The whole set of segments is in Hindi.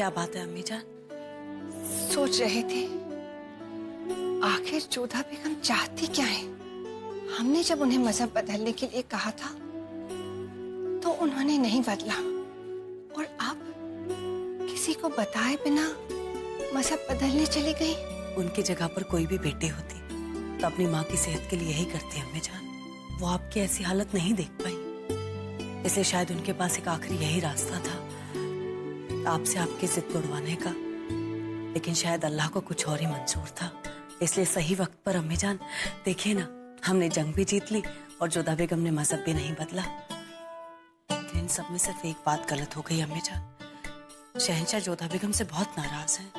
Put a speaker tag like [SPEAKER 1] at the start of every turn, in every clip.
[SPEAKER 1] क्या बात है अम्मी जान?
[SPEAKER 2] सोच रहे थे आखिर जोधा बेगम चाहती क्या है। हमने जब उन्हें मजहब बदलने के लिए कहा था तो उन्होंने नहीं बदला, और अब किसी को बताए बिना मजहब बदलने चली गई।
[SPEAKER 1] उनकी जगह पर कोई भी बेटी होती तो अपनी माँ की सेहत के लिए यही करती अम्मी जान। वो आपकी ऐसी हालत नहीं देख पाई, इसलिए शायद उनके पास एक आखिरी यही रास्ता था, आपसे आपकी जिद तोड़वाने का। लेकिन शायद अल्लाह को कुछ और ही मंजूर था, इसलिए सही वक्त पर अम्मी जान देखिए ना, हमने जंग भी जीत ली और जोधा बेगम ने मजहब भी नहीं बदला। लेकिन इन सब में सिर्फ एक बात गलत हो गई अम्मी जान, शहंशाह जोधा बेगम से बहुत नाराज हैं।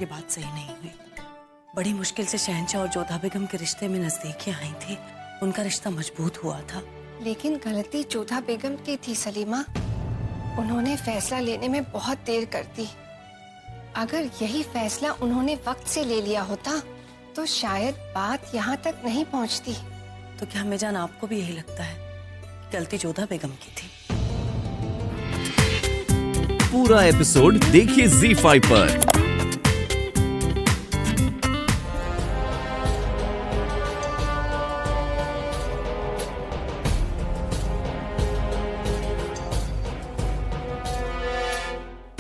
[SPEAKER 1] ये बात सही नहीं हुई। बड़ी मुश्किल से शहंशाह और जोधा बेगम के रिश्ते में नजदीकियां आई थी, उनका रिश्ता मजबूत हुआ था।
[SPEAKER 2] लेकिन गलती जोधा बेगम की थी सलीमा, उन्होंने फैसला लेने में बहुत देर कर दी। अगर यही फैसला उन्होंने वक्त से ले लिया होता तो शायद बात यहाँ तक नहीं पहुँचती।
[SPEAKER 1] तो क्या अम्मी जान आपको भी यही लगता है कि गलती जोधा बेगम की थी?
[SPEAKER 3] पूरा एपिसोड देखिए ZEE5 पर।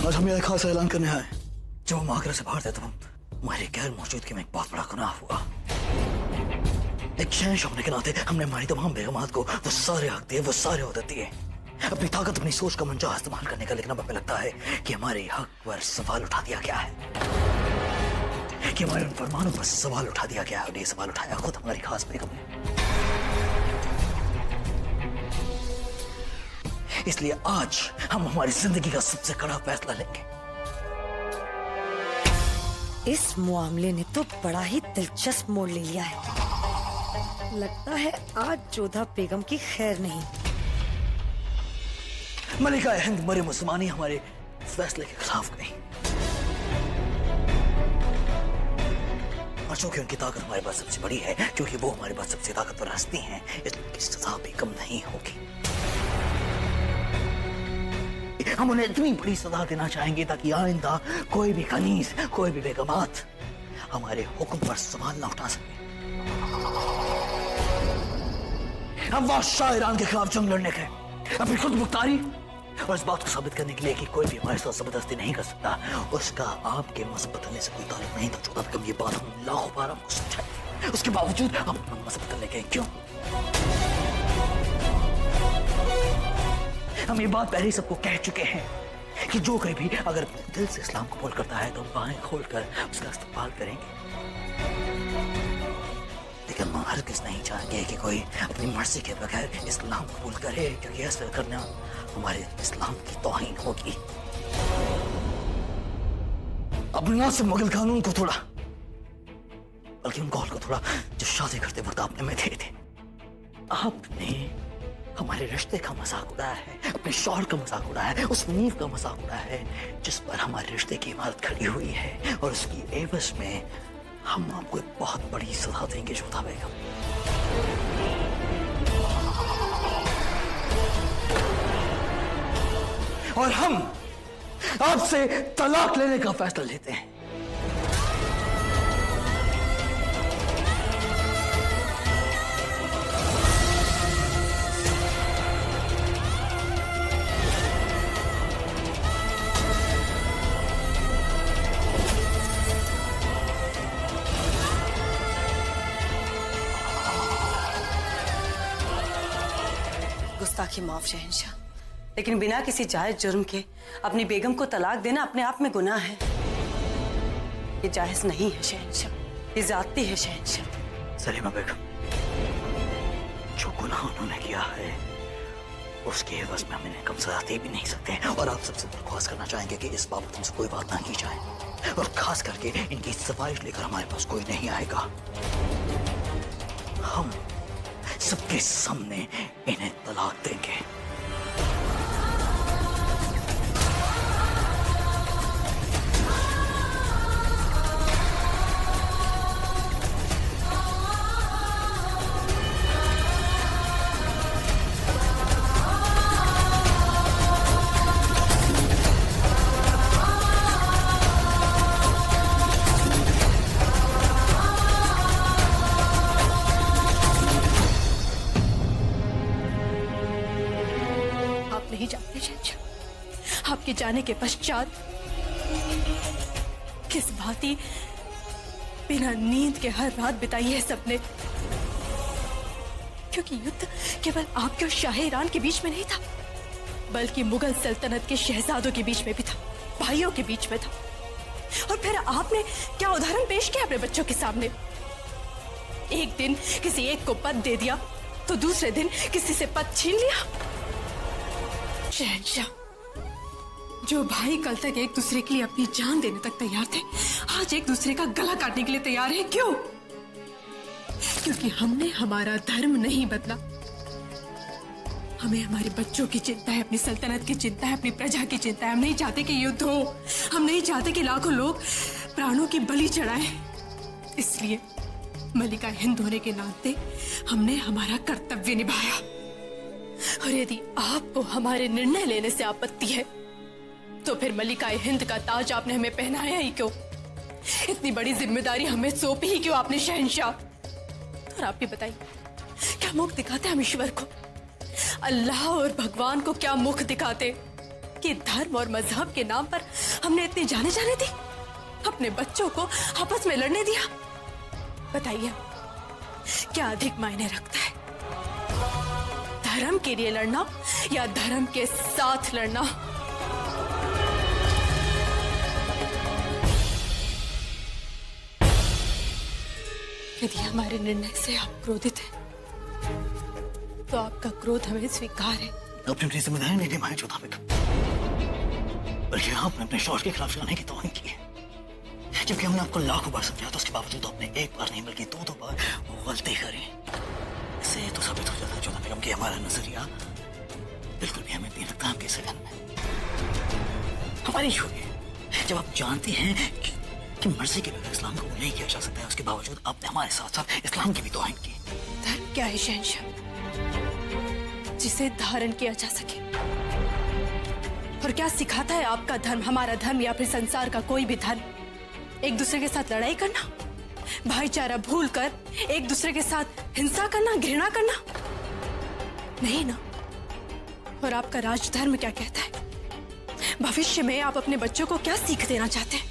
[SPEAKER 4] आज हम यह खास ऐलान करने आए, जब हम आगरा से बाहर थे तब हमारी गैर मौजूदगी में एक बहुत बड़ा गुनाह हुआ। एक शहंशाह होने के नाते हमने हमारी तमाम बेगमात को वो सारे हक दिए, वो सारे ओहदे दिए, अपनी ताकत अपनी सोच का मंशा इस्तेमाल करने का। लेकिन अब हमें लगता है कि हमारे हक पर सवाल उठा दिया गया है, कि हमारे उन फरमानों पर सवाल उठा दिया गया है, और ये सवाल उठाया खुद हमारी खास बेगम ने। इसलिए आज हम हमारी जिंदगी का सबसे कड़ा फैसला लेंगे।
[SPEAKER 5] इस मामले ने तो बड़ा ही दिलचस्प मोड़ ले लिया है। लगता है आज जोधा बेगम की खैर नहीं।
[SPEAKER 4] मलिका हिंद मरियम उस्मानी हमारे फैसले के खिलाफ गई, और चूंकि उनकी ताकत हमारे पास सबसे बड़ी है, क्योंकि वो हमारे पास सबसे ताकतवर हस्ती हैं, इसलिए उनकी सजा भी कम नहीं होगी। हम उन्हें इतनी बड़ी सजा देना चाहेंगे ताकि आइंदा कोई भी कनीज, कोई भी बेगमात हमारे हुक्म पर सवाल न उठा सके। हम बादशाह ईरान के खिलाफ जंग लड़ने के, अपनी खुद मुख्तारी और इस बात को साबित करने के लिए कि कोई भी हमारे साथ जबरदस्ती नहीं कर सकता, उसका आपके मजहब बदलने से कोई ताल्लुक नहीं था। जोधा बेगम ये बात हम लाखों बार हमको समझाई, उसके बावजूद हम अपना मजहब बदलने गए। क्यों? हम ये बात पहले ही सबको कह चुके हैं कि जो कोई भी अगर दिल से इस्लाम कबूल करता है तो हम बाहें खोलकर उसका इस्तकबाल करेंगे। लेकिन हम हरगिज़ नहीं चाहेंगे कि कोई अपनी मर्जी के बगैर इस्लाम कबूल करे, क्योंकि ऐसा करना हमारे इस्लाम की तौहीन होगी। अब ना सिर्फ मुगल कानून को तोड़ा, बल्कि उन कौल को तोड़ा जो शादी करते वक्त आपने में थे। आपने हमारे रिश्ते का मजाक उड़ाया है, अपने शौहर का मजाक उड़ाया है, उस नींव का मजाक उड़ाया है जिस पर हमारे रिश्ते की इमारत खड़ी हुई है, और उसकी एवज में हम आपको एक बहुत बड़ी सजा देंगे जोधा बेगम। और हम आपसे तलाक लेने का फैसला लेते हैं।
[SPEAKER 1] गुस्ताखी माफ शहंशाह, लेकिन बिना किसी जायज जुर्म के अपनी बेगम को तलाक देना अपने आप में गुनाह है। ये जायज नहीं है शहंशाह, ये ज्यादती है शहंशाह।
[SPEAKER 4] सलीमा बेगम, जो गुनाह उन्होंने किया है उसके एवज में हम इन्हें कम सजा दे भी नहीं सकते, और आप सबसे दरख्वास्त करना चाहेंगे कि इस बाबत हमसे कोई बात ना की जाए, और खास करके इनकी सिफारिश लेकर हमारे पास कोई नहीं आएगा। हम सबके सामने इन्हें तलाक देंगे।
[SPEAKER 6] जाने के पश्चात किस भांति बिना नींद के हर रात बिताई है सबने, क्योंकि युद्ध केवल आपके और शाह ईरान के बीच में नहीं था, बल्कि मुगल सल्तनत के शहजादों के बीच में भी था, भाइयों के बीच में था। और फिर आपने क्या उदाहरण पेश किया अपने बच्चों के सामने? एक दिन किसी एक को पद दे दिया तो दूसरे दिन किसी से पद छीन लिया। शहंशाह, जो भाई कल तक एक दूसरे के लिए अपनी जान देने तक तैयार थे, आज एक दूसरे का गला काटने के लिए तैयार हैं। क्यों? क्योंकि हमने हमारा धर्म नहीं बदला। हमें हमारे बच्चों की चिंता है, अपनी सल्तनत की चिंता है, अपनी प्रजा की चिंता है। हम नहीं चाहते कि युद्ध हो, हम नहीं चाहते कि लाखों लोग प्राणों की बलि चढ़ाएं। इसलिए मलिका हिंद होने के नाते हमने हमारा कर्तव्य निभाया। और यदि आपको हमारे निर्णय लेने से आपत्ति है तो फिर मलिका हिंद का ताज आपने हमें पहनाया ही क्यों? इतनी बड़ी जिम्मेदारी हमें सौंपी ही क्यों आपने शहंशाह? और आप भी बताइए, क्या मुख दिखाते हम ईश्वर को, अल्लाह और भगवान को क्या मुख दिखाते कि धर्म और मजहब के नाम पर हमने इतनी जाने जाने दी, अपने बच्चों को आपस में लड़ने दिया? बताइए, क्या अधिक मायने रखता है, धर्म के लिए लड़ना या धर्म के साथ लड़ना? यदि हमारे निर्णय से आप क्रोधित हैं तो आपका क्रोध हमें स्वीकार है।
[SPEAKER 4] आपने अपनी जिम्मेदारी नहीं निभाई जोधा बेगम, बल्कि आपने अपने शौहर के खिलाफ जाने की तौहीन की है। जबकि हमने आपको लाखों बार समझाया, तो उसके बावजूद आपने एक बार नहीं बल्कि दो बार वो गलती करी। इससे ये तो साबित हो जाता है जोधा बेगम कि हमारा नजरिया बिल्कुल भी हमें नहीं लगता आपके सगन में। हमारी छोड़िए, जब आप जानती हैं कि मर्जी के बगैर इस्लाम कबूल नहीं किया जा सकता है, उसके बावजूद आपने हमारे साथ साथ इस्लाम की भी तौहीन की।
[SPEAKER 6] धर्म क्या है शहंशाह जिसे धारण किया जा सके? और क्या सिखाता है आपका धर्म, हमारा धर्म या फिर संसार का कोई भी धर्म? एक दूसरे के साथ लड़ाई करना, भाईचारा भूलकर एक दूसरे के साथ हिंसा करना, घृणा करना? नहीं ना। और आपका राजधर्म क्या कहता है? भविष्य में आप अपने बच्चों को क्या सीख देना चाहते हैं?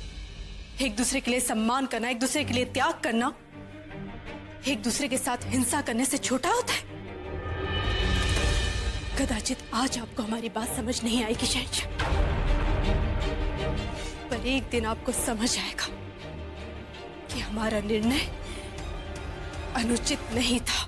[SPEAKER 6] एक दूसरे के लिए सम्मान करना, एक दूसरे के लिए त्याग करना, एक दूसरे के साथ हिंसा करने से छोटा होता है? कदाचित आज आपको हमारी बात समझ नहीं आएगी शहंशाह, पर एक दिन आपको समझ आएगा कि हमारा निर्णय अनुचित नहीं था।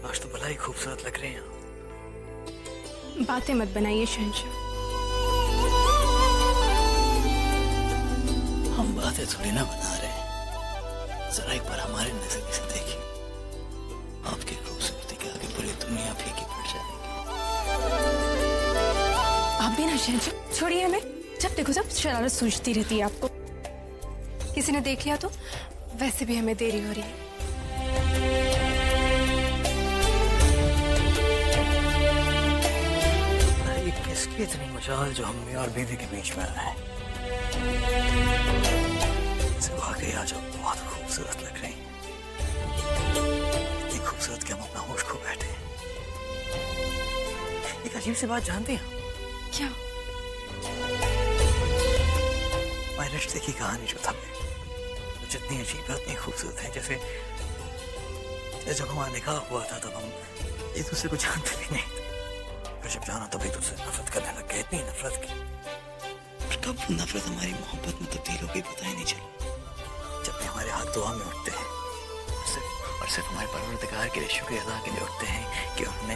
[SPEAKER 4] आज तो भला ही खूबसूरत लग रही हैं।
[SPEAKER 6] बातें मत बनाइए शहंशाह।
[SPEAKER 4] हम बातें थोड़ी ना बना रहे, जरा एक बार हमारे नजरिए से देखिए, आपकी खूबसूरती के आगे पूरी दुनिया फीकी पड़ जाएगी।
[SPEAKER 6] आप भी ना शहंशाह, छोड़िए हमें। जब देखो जब शरारत सूझती रहती है आपको। किसी ने देख लिया तो वैसे भी हमें देरी हो रही है।
[SPEAKER 4] किसकी इतनी मजाल जो हम मियां और बीवी के बीच में आए? वाकई आज आप बहुत खूबसूरत लग रही हैं, इतनी खूबसूरत कि हम अपना होश खो बैठे। एक अजीब सी बात जानते हैं?
[SPEAKER 6] क्या?
[SPEAKER 4] हमारे रिश्ते की कहानी जो था, जितनी अजीब है उतनी खूबसूरत है। जैसे जब हमारा निकाह हुआ था तब हम एक दूसरे को जानते भी नहीं थे, फिर जब जाना तब एक दूसरे से नफरत करने लग गए, इतनी नफरत की। फिर कब नफरत हमारी मोहब्बत में तब्दील हो गई पता ही नहीं चला। जब भी हमारे हाथ दुआ में उठते हैं और सिर्फ हमारे परवरदिगार के लिए शुक्रिया अदा के लिए उठते हैं कि उन्होंने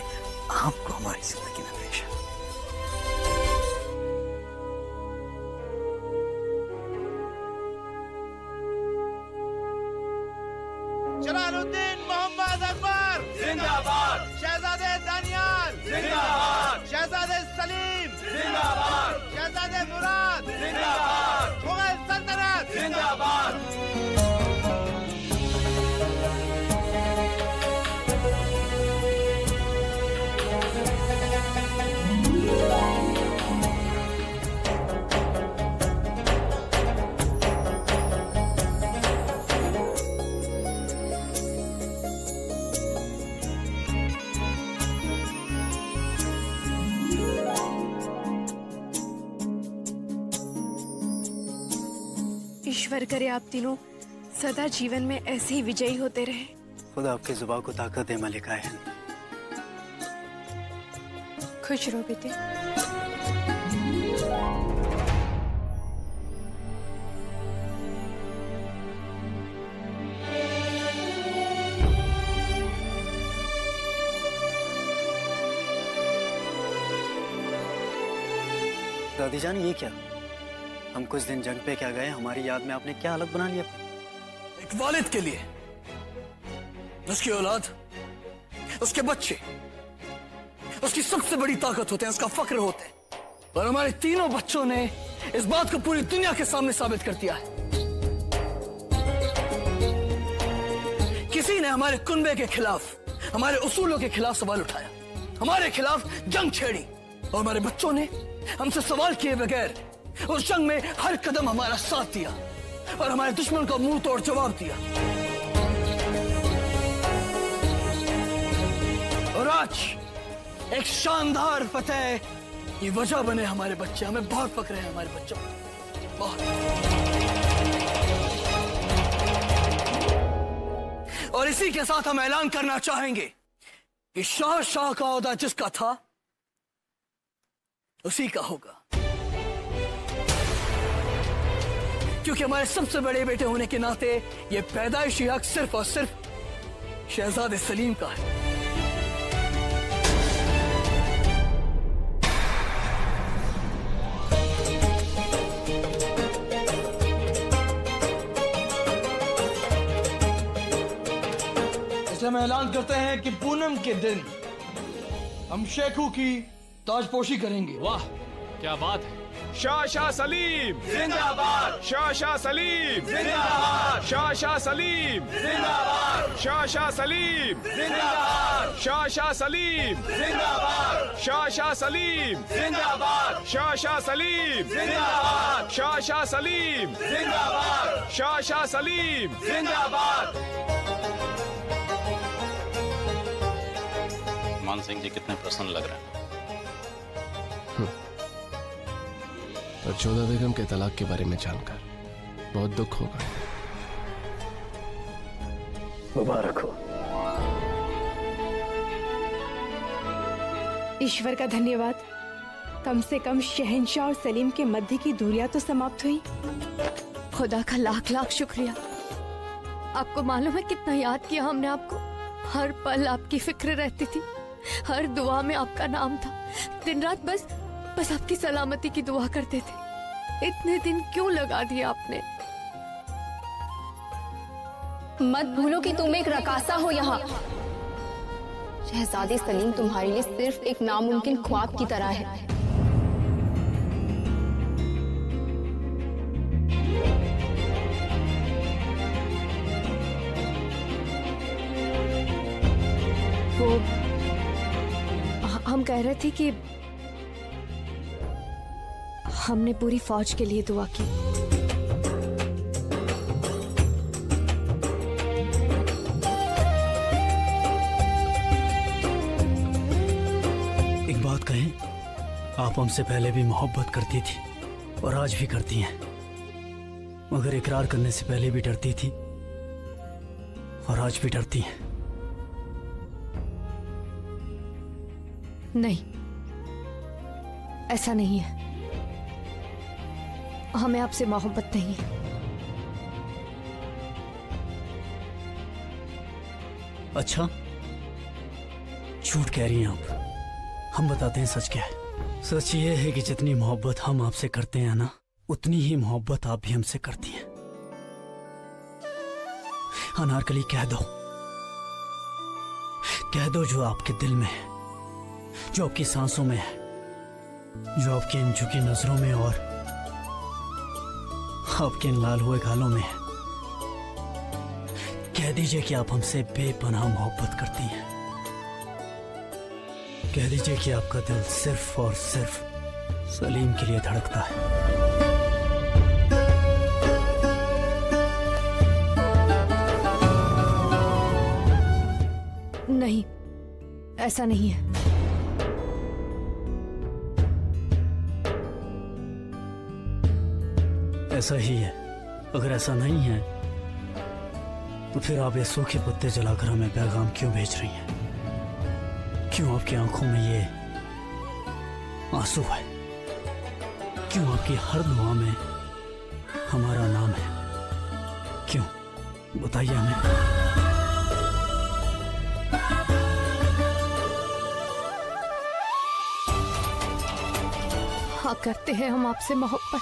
[SPEAKER 4] आपको हमारी जिंदगी में भेजा।
[SPEAKER 7] जलालुद्दीन मोहम्मद अकबर जिंदाबाद, शहजादे दानियाल जिंदाबाद, शहजादे सलीम जिंदाबाद, शहजादे मुराद जिंदाबाद, मुगल सल्तनत जिंदाबाद।
[SPEAKER 6] ईश्वर करे आप तीनों सदा जीवन में ऐसे ही विजयी होते रहे।
[SPEAKER 8] खुदा आपके जुबान को ताकत दे मलिका हिंद।
[SPEAKER 6] खुश रहो बेटे।
[SPEAKER 8] दादी जान ये क्या? हम कुछ दिन जंग पे क्या गए, हमारी याद में आपने क्या हालत बना लिया?
[SPEAKER 4] एक वालिद के लिए उसकी औलाद, उसके बच्चे उसकी सबसे बड़ी ताकत होते हैं, उसका फक्र होते हैं। और हमारे तीनों बच्चों ने इस बात को पूरी दुनिया के सामने साबित कर दिया है। किसी ने हमारे कुनबे के खिलाफ, हमारे उसूलों के खिलाफ सवाल उठाया, हमारे खिलाफ जंग छेड़ी, और हमारे बच्चों ने हमसे सवाल किए बगैर उस जंग में हर कदम हमारा साथ दिया और हमारे दुश्मन को मुंह तोड़ जवाब दिया। और आज एक शानदार फतेह की वजह बने हमारे बच्चे। हमें बहुत फक्र है हमारे बच्चों पर, बहुत। और इसी के साथ हम ऐलान करना चाहेंगे कि शाह का ओहदा जिसका था उसी का होगा, क्योंकि हमारे सबसे बड़े बेटे होने के नाते ये पैदाइशी हक सिर्फ और सिर्फ शहजादे सलीम का है। इसलिए हम ऐलान करते हैं कि पूनम के दिन हम शेखू की ताजपोशी करेंगे।
[SPEAKER 9] वाह क्या बात है। शाह सलीम जिंदाबाद, शाह सलीम जिंदाबाद, शाह सलीम जिंदाबाद, शाह सलीम जिंदाबाद, शाह सलीम जिंदाबाद, शाह सलीम जिंदाबाद, शाह सलीम जिंदाबाद, शाह सलीम जिंदाबाद, शाह सलीम जिंदाबाद।
[SPEAKER 10] मान सिंह जी कितने प्रसन्न लग रहे हैं।
[SPEAKER 11] पर जोधा बेगम के तलाक के बारे में जानकर बहुत दुख होगा।
[SPEAKER 4] मुबारक हो।
[SPEAKER 6] ईश्वर का धन्यवाद, कम से कम शहंशाह और सलीम के मध्य की दूरियां तो समाप्त हुई।
[SPEAKER 12] खुदा का लाख लाख शुक्रिया। आपको मालूम है कितना याद किया हमने आपको। हर पल आपकी फिक्र रहती थी, हर दुआ में आपका नाम था। दिन रात बस आपकी सलामती की दुआ करते थे। इतने दिन क्यों लगा दिया आपने?
[SPEAKER 13] मत भूलो कि तुम एक रकासा हो यहाँ। शहजादे सलीम तुम्हारे लिए सिर्फ एक नामुमकिन ख्वाब की तरह है।
[SPEAKER 12] वो हम कह रहे थे कि हमने पूरी फौज के लिए दुआ की।
[SPEAKER 4] एक बात कहें, आप हमसे पहले भी मोहब्बत करती थी और आज भी करती हैं, मगर इकरार करने से पहले भी डरती थी और आज भी डरती हैं।
[SPEAKER 12] नहीं, ऐसा नहीं है। हमें आपसे मोहब्बत नहीं है।
[SPEAKER 4] अच्छा, झूठ कह रही हैं आप। हम बताते हैं सच क्या है। सच ये है कि जितनी मोहब्बत हम आपसे करते हैं ना, उतनी ही मोहब्बत आप भी हमसे करती हैं। अनारकली कह दो जो आपके दिल में है, जो आपकी सांसों में है, जो आपकी इन झुकी नजरों में और आपके इन लाल हुए गालों में है। कह दीजिए कि आप हमसे बेपनाह मोहब्बत करती हैं। कह दीजिए कि आपका दिल सिर्फ और सिर्फ सलीम के लिए धड़कता है।
[SPEAKER 12] नहीं, ऐसा नहीं है।
[SPEAKER 4] ऐसा ही है। अगर ऐसा नहीं है तो फिर आप ये सूखे पत्ते जलाकर हमें पैगाम क्यों भेज रही हैं? क्यों आपकी आंखों में ये आंसू है? क्यों आपकी हर दुआ में हमारा नाम है? क्यों? बताइए हमें।
[SPEAKER 12] हाँ, करते हैं हम आपसे मोहब्बत।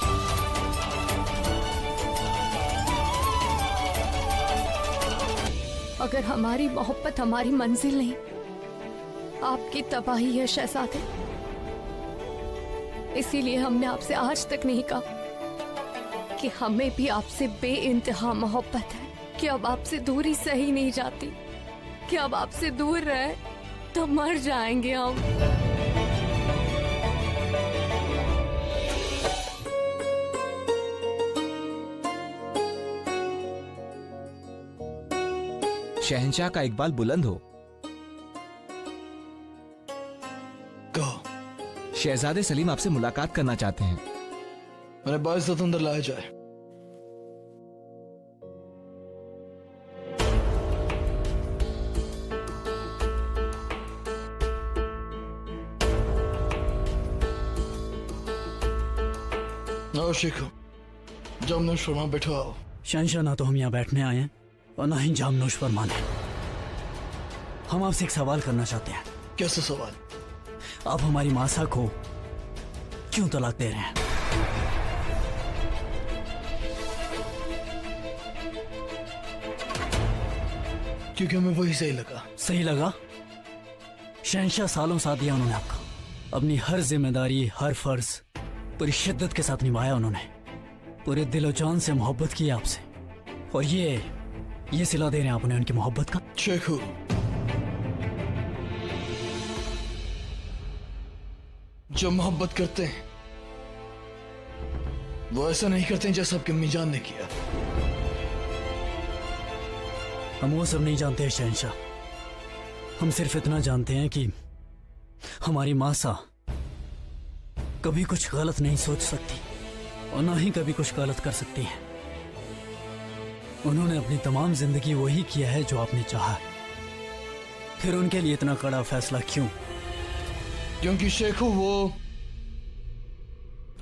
[SPEAKER 12] अगर हमारी मोहब्बत हमारी मंजिल नहीं, आपकी तबाही है शहजादे। इसीलिए हमने आपसे आज तक नहीं कहा कि हमें भी आपसे बेइंतहा मोहब्बत है, कि अब आपसे दूरी सही नहीं जाती, कि अब आपसे दूर रहे तो मर जाएंगे हम।
[SPEAKER 14] शहंशाह का इकबाल बुलंद हो।
[SPEAKER 4] कहो।
[SPEAKER 14] शहजादे सलीम आपसे मुलाकात करना चाहते हैं।
[SPEAKER 4] मेरे बाइज़्ज़त अंदर लाया जाए। आओ शेखो, जामनोश फरमा बैठो आओ। शहंशाह, ना तो हम यहाँ बैठने आए हैं और ना ही जामनोश फरमान है। हम आपसे एक सवाल करना चाहते हैं। कैसा सवाल? आप हमारी मासा को क्यों तलाक दे रहे हैं? क्योंकि हमें वही सही लगा। सही लगा? शहंशाह, सालों साथ दिया उन्होंने आपका। अपनी हर जिम्मेदारी, हर फर्ज पूरी शिद्दत के साथ निभाया उन्होंने। पूरे दिलो जान से मोहब्बत की आपसे, और ये सिला दे रहे हैं आप उन्हें उनकी मोहब्बत का। शेखू, जो मोहब्बत करते हैं वो ऐसा नहीं करते हैं जैसा आपकी अम्मी जान ने किया। हम वो सब नहीं जानते हैं शहंशाह। हम सिर्फ इतना जानते हैं कि हमारी मासा कभी कुछ गलत नहीं सोच सकती और ना ही कभी कुछ गलत कर सकती है। उन्होंने अपनी तमाम जिंदगी वही किया है जो आपने चाहा है। फिर उनके लिए इतना कड़ा फैसला क्यों? क्योंकि शेखू वो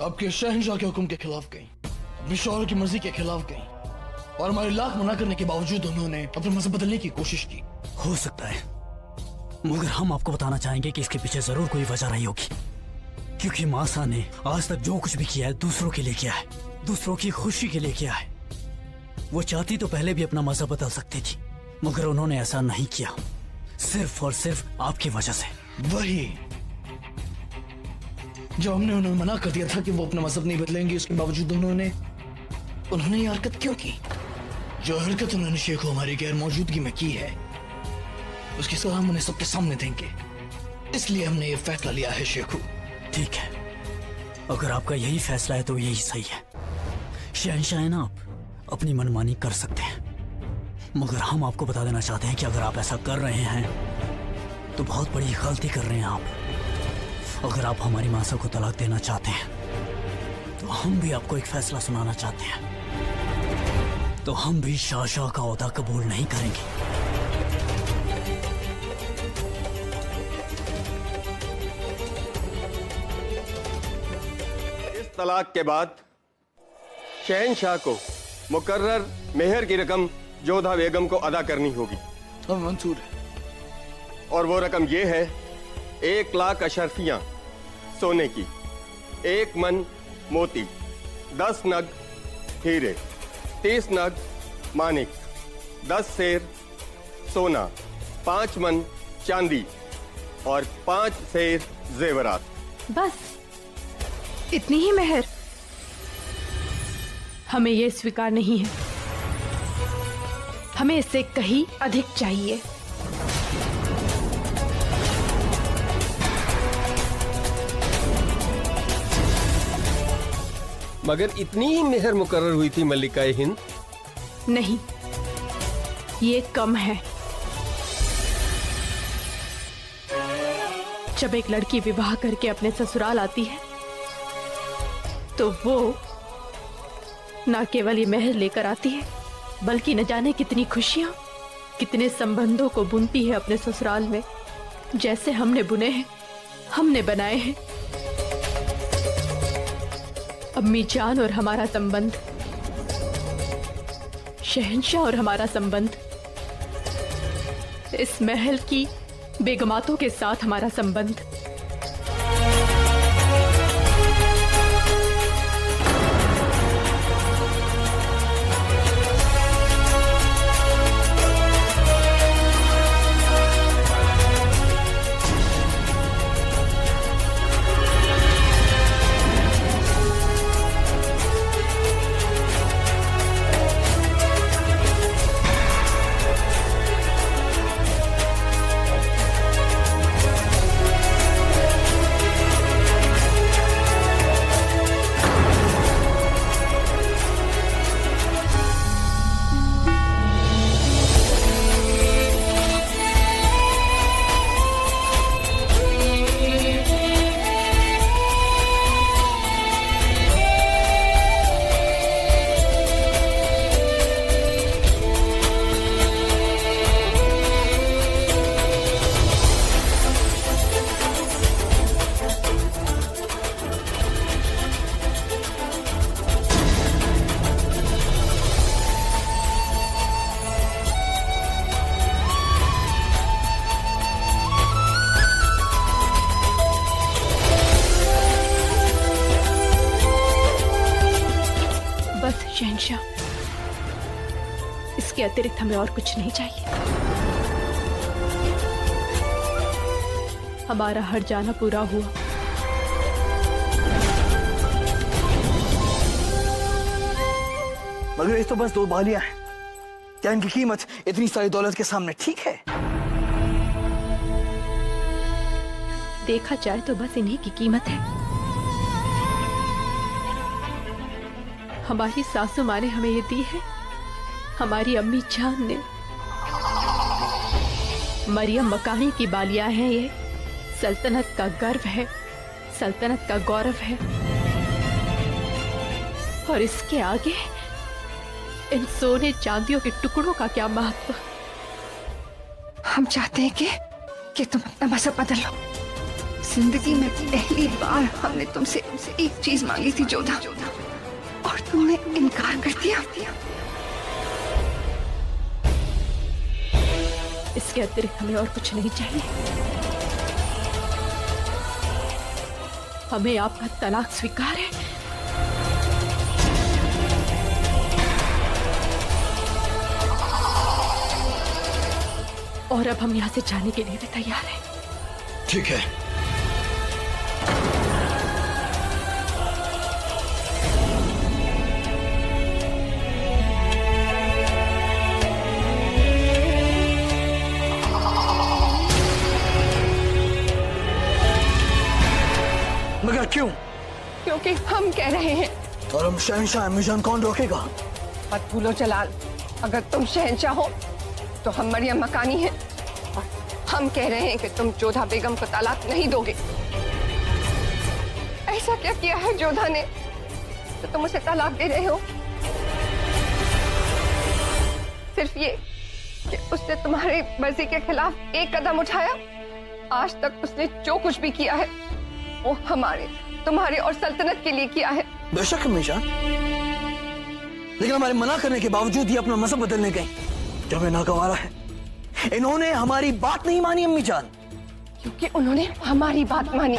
[SPEAKER 4] आपके शहंशाह के हुक्म के खिलाफ गई, अपने शौहर की मर्जी के खिलाफ गई, और हमारे लाख मना करने के बावजूद उन्होंने अपना मजहब बदलने की कोशिश की। हो सकता है, मगर हम आपको बताना चाहेंगे कि इसके पीछे जरूर कोई वजह रही होगी। क्योंकि मासा ने आज तक जो कुछ भी किया है दूसरों के लिए किया है, दूसरों की खुशी के लिए किया है। वो चाहती तो पहले भी अपना मजहब बदल सकती थी, मगर उन्होंने ऐसा नहीं किया, सिर्फ और सिर्फ आपकी वजह से। वही जो हमने उन्हें मना कर दिया था कि वो अपना मजहब नहीं बदलेंगे, उसके बावजूद उन्होंने ये हरकत क्यों की? जो हरकत उन्होंने शेखू हमारी गैर मौजूदगी में की है, उसकी सजा हम उन्हें सबके सामने देंगे। इसलिए हमने ये फैसला लिया है शेखू। ठीक है, अगर आपका यही फैसला है तो यही सही है। शहंशाह है ना, आप अपनी मनमानी कर सकते हैं, मगर हम आपको बता देना चाहते हैं कि अगर आप ऐसा कर रहे हैं तो बहुत बड़ी गलती कर रहे हैं आप। अगर आप हमारी मासा को तलाक देना चाहते हैं तो हम भी आपको एक फैसला सुनाना चाहते हैं, तो हम भी शाह का ओहदा कबूल नहीं करेंगे।
[SPEAKER 15] इस तलाक के बाद शहंशाह को मुकर्रर मेहर की रकम जोधा बेगम को अदा करनी होगी।
[SPEAKER 4] मंजूर है।
[SPEAKER 15] और वो रकम ये है: 1 लाख अशरफियां सोने की, 1 मन मोती, 10 नग हीरे, 30 नग मानिक, 10 सेर सोना, 5 मन चांदी और 5 सेर जेवरात।
[SPEAKER 6] बस इतनी ही मेहर? हमें ये स्वीकार नहीं है, हमें इससे कहीं अधिक चाहिए।
[SPEAKER 15] मगर इतनी ही मेहर मुकर्रर हुई थी मल्लिकाए हिंद।
[SPEAKER 6] नहीं, ये कम है। जब एक लड़की विवाह करके अपने ससुराल आती है तो वो ना केवल ये महल लेकर आती है, बल्कि न जाने कितनी खुशियां, कितने संबंधों को बुनती है अपने ससुराल में, जैसे हमने बुने हैं, हमने बनाए हैं। अम्मी जान और हमारा संबंध, शहंशाह और हमारा संबंध, इस महल की बेगमातों के साथ हमारा संबंध, शहंशाह, इसके अतिरिक्त हमें और कुछ नहीं चाहिए। हमारा हर जाना पूरा हुआ।
[SPEAKER 4] मगर ये तो बस 2 बालियां हैं, क्या इनकी कीमत इतनी सारी दौलत के सामने ठीक है?
[SPEAKER 6] देखा जाए तो बस इन्हीं की कीमत है। हमारी सासू माँ ने हमें ये दी है, हमारी अम्मी जान ने। मरियम मकानी की बालियां हैं ये, सल्तनत का गर्व है, सल्तनत का गौरव है। और इसके आगे इन सोने चांदियों के टुकड़ों का क्या महत्व।
[SPEAKER 2] हम चाहते हैं कि तुम अपना मजहब बदल लो। जिंदगी में पहली बार हमने तुमसे एक चीज मांगी थी जोधा, और तुमने इनकार कर दिया।
[SPEAKER 6] इसके अतिरिक्त हमें और कुछ नहीं चाहिए। हमें आपका तलाक स्वीकार है। और अब हम यहाँ से जाने के लिए भी तैयार हैं।
[SPEAKER 4] ठीक है। मगर क्यों?
[SPEAKER 2] क्योंकि हम कह रहे हैं।
[SPEAKER 4] और हम शहंशाह अम्मीजान कौन रोकेगा?
[SPEAKER 2] मत भूलो जलाल, अगर तुम शहंशाह हो तो हम मरियम मकानी हैं। और हम कह रहे हैं कि तुम जोधा बेगम को तलाक नहीं दोगे। ऐसा क्या किया है जोधा ने तो तुम उसे तलाक दे रहे हो? सिर्फ ये कि उसने तुम्हारी मर्जी के खिलाफ एक कदम उठाया। आज तक उसने जो कुछ भी किया है वो हमारे, तुम्हारे और सल्तनत के लिए किया है।
[SPEAKER 4] बेशक अम्मीजान, लेकिन हमारे मना करने के बावजूद ये अपना मजहब बदलने गई, जो हमें नागवारा है। इन्होंने हमारी बात नहीं मानी अम्मीजान।
[SPEAKER 2] क्योंकि उन्होंने हमारी बात मानी।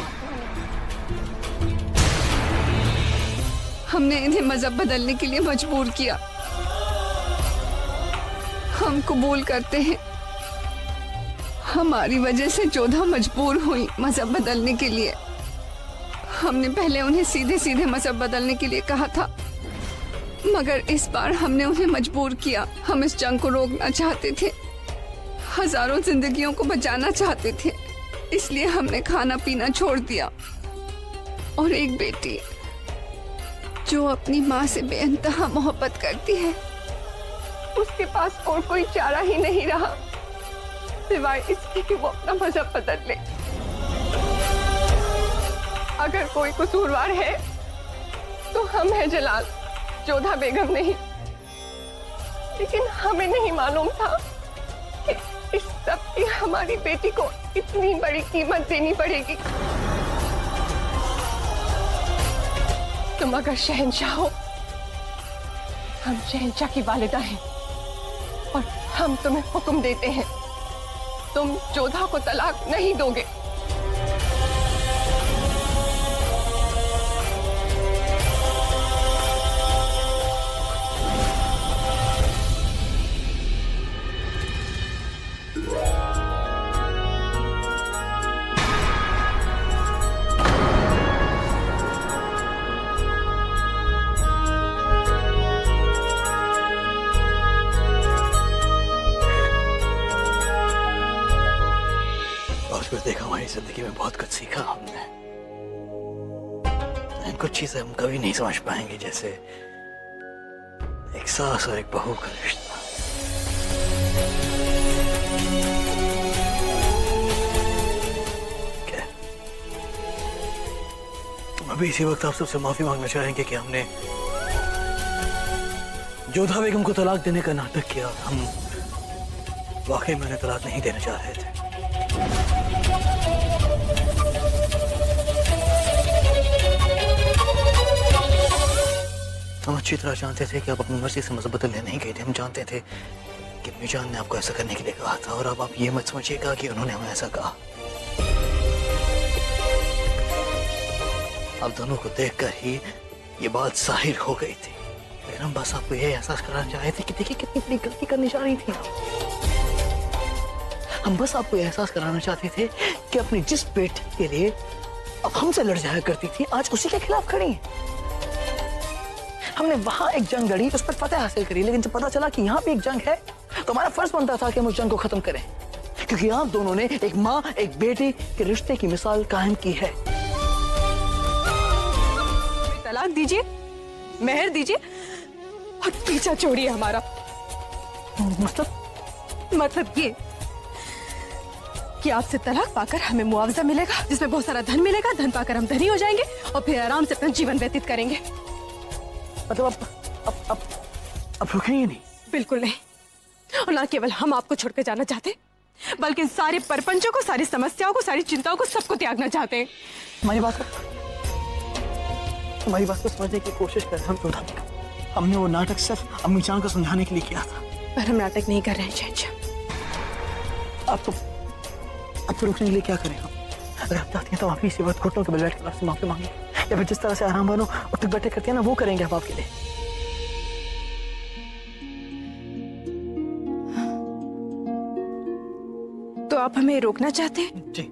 [SPEAKER 2] हमने इन्हें मजहब बदलने के लिए मजबूर किया। हम कबूल करते हैं, हमारी वजह से जोधा मजबूर हुई मजहब बदलने के लिए। हमने पहले उन्हें सीधे सीधे मजहब बदलने के लिए कहा था, मगर इस बार हमने उन्हें मजबूर किया। हम इस जंग को रोकना चाहते थे, हजारों जिंदगियों को बचाना चाहते थे, इसलिए हमने खाना पीना छोड़ दिया। और एक बेटी जो अपनी माँ से बेइंतहा मोहब्बत करती है, उसके पास और कोई चारा ही नहीं रहा सिवाय इसके कि वो अपना मजहब बदल ले। अगर कोई कसूरवार है तो हम हैं जलाल, जोधा बेगम नहीं, लेकिन हमें नहीं मालूम था कि इस सब की हमारी बेटी को इतनी बड़ी कीमत देनी पड़ेगी। तुम अगर शहंशाह हो, हम शहंशाह की वालिदा हैं और हम तुम्हें हुक्म देते हैं, तुम जोधा को तलाक नहीं दोगे।
[SPEAKER 4] फिर देखा हमारी जिंदगी में बहुत कुछ सीखा हमने। कुछ चीजें हम कभी नहीं समझ पाएंगे, जैसे एक सास और एक बहू का रिश्ता। क्या अभी इसी वक्त आप सबसे माफी मांगना चाहेंगे कि हमने जोधा बेगम को तलाक देने का नाटक किया। हम वाकई में उन्हें तलाक नहीं देना चाह रहे थे। हम अच्छी तरह जानते थे कि आप अपनी मर्जी से मजहब बदलने नहीं गए थे। हम जानते थे कि मीजान ने आपको ऐसा करने के लिए कहा था, और अब आप ये मत समझिएगा कि उन्होंने हमें ऐसा कहा। आप दोनों को देखकर ही ये बात जाहिर हो गई थी, लेकिन हम बस आपको ये एहसास कराना चाहे थे कि देखिए कितनी बड़ी गलती करनी जा रही थी। हम बस आपको ये एहसास कराना चाहते थे कि अपनी जिस बेटे के लिए अब हमसे लड़ जाया करती थी, आज उसी के खिलाफ खड़ी है। हमने वहां एक जंग लड़ी, उस पर फतह हासिल करी, लेकिन जब पता चला कि यहाँ पे एक जंग है तो हमारा फर्ज बनता था कि हम उस जंग को खत्म करें, क्योंकि आप दोनों ने एक माँ एक बेटे के रिश्ते की मिसाल कायम की है।
[SPEAKER 2] तलाक दीजिए, मेहर दीजिए और पीछा छोड़िए हमारा। मतलब ये कि आपसे तलाक पाकर हमें मुआवजा मिलेगा, जिसमें बहुत सारा धन मिलेगा। धन पाकर हम धनी हो जाएंगे और फिर आराम से अपना जीवन व्यतीत करेंगे।
[SPEAKER 4] मतलब अब रुकेंगे नहीं?
[SPEAKER 2] बिल्कुल नहीं। और ना केवल हम आपको छोड़कर जाना चाहते, बल्कि सारे परपंचों को, सारी समस्याओं को, सारी चिंताओं को, सबको त्यागना चाहते हैं।
[SPEAKER 4] हमारी बात को समझने की कोशिश कर। हमने वो नाटक सिर्फ अम्मी जान को समझाने के लिए किया था।
[SPEAKER 2] पर हम नाटक नहीं कर रहे हैं शहंशाह।
[SPEAKER 4] आपको रुकने के लिए क्या करें हम? अगर आप चाहती हैं तो आप इसी वक्त घुटनों के बल बैठकर आपसे माफी मांगे, या फिर जिस तरह से आराम बनो उठक बैठक करती है ना, वो करेंगे आप आपके लिए।
[SPEAKER 2] तो आप हमें रोकना चाहते हैं?
[SPEAKER 4] जी।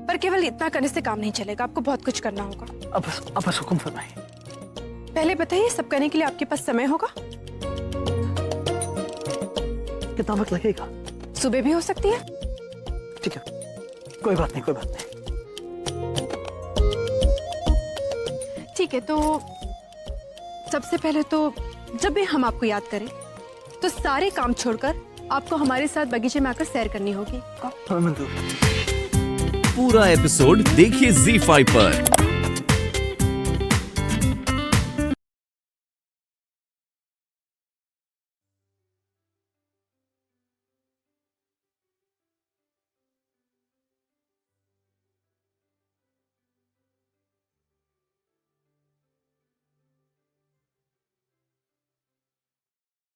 [SPEAKER 2] पर केवल इतना करने से काम नहीं चलेगा, आपको बहुत कुछ करना होगा।
[SPEAKER 4] अब बस हुक्म फरमाइए।
[SPEAKER 2] पहले बताइए, सब करने के लिए आपके पास समय होगा?
[SPEAKER 4] कितना वक्त लगेगा?
[SPEAKER 2] सुबह भी हो सकती है।
[SPEAKER 4] ठीक है, कोई बात नहीं।
[SPEAKER 2] ठीक है, तो सबसे पहले तो जब भी हम आपको याद करें तो सारे काम छोड़कर आपको हमारे साथ बगीचे में आकर सैर करनी होगी।
[SPEAKER 3] पूरा एपिसोड देखिए ZEE5 पर।